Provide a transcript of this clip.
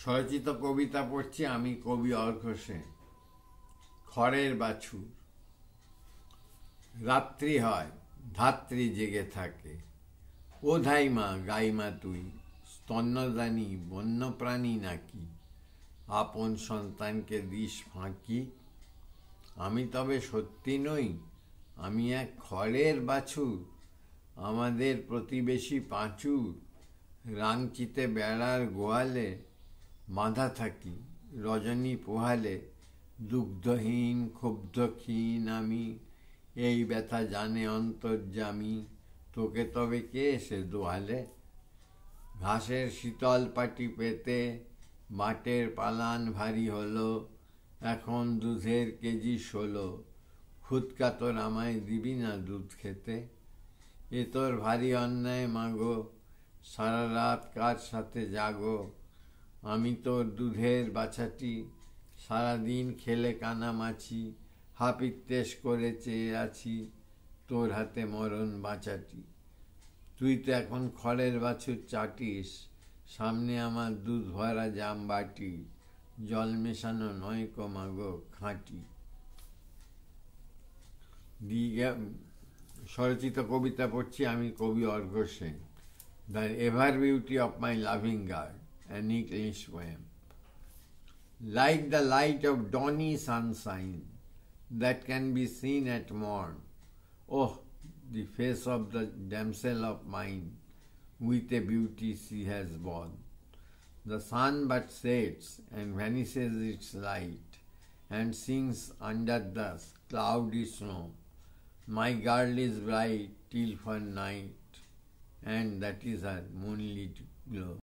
স্বরচিত কবিতা পড়ছি আমি, কবি অর্ঘ্য সেন। খড়ের বাছুর। রাত্রি হয়, ধাত্রী জেগে থাকে। ও ধাইমা গাইমা তুই, স্তন্যদানী বন্যপ্রাণী নাকি? আপন সন্তানকে দিস ফাঁকি। আমি তবে সত্যি নই, আমি এক খড়ের বাছুর। আমাদের প্রতিবেশী পাঁচুর রাংচিতে বেড়ার গোয়ালে বাঁধা থাকি। রজনী পোহালে দুগ্ধহীন ক্ষুব্ধ ক্ষীণ আমি, এই ব্যথা জানে অন্তর্যামী। তোকে তবে কে এসে দোয়ালে? ঘাসের শীতল পাটি পেতে বাটের পালান ভারী হলো। এখন দুধের কেজি 16। খুদকা তোর আমায় দিবি না দুধ খেতে? এ তোর ভারী অন্যায় মাগো, সারা রাত কার সাথে জাগো? আমি তোর দুধের বাছাটি, সারাদিন খেলে কানামাছি। হাপিত্যেশ করে চেয়ে আছি তোর হাতে মরণ বাঁচাটি। তুই তো এখন খড়ের বাছুর চাটিস, সামনে আমার দুধ ভরা জাম বাটি। জল মেশানো নয় কো মাগো খাঁটি। স্বরচিত কবিতা পড়ছি আমি, কবি Arghya Sen. The ever beauty of my loving guard, an English poem. Like the light of dawny sunshine that can be seen at morn, oh, the face of the damsel of mine, with a beauty she has born. The sun but sets and vanishes its light, and sinks under the cloudy snow. My girl is bright till for night, and that is her moonlit glow.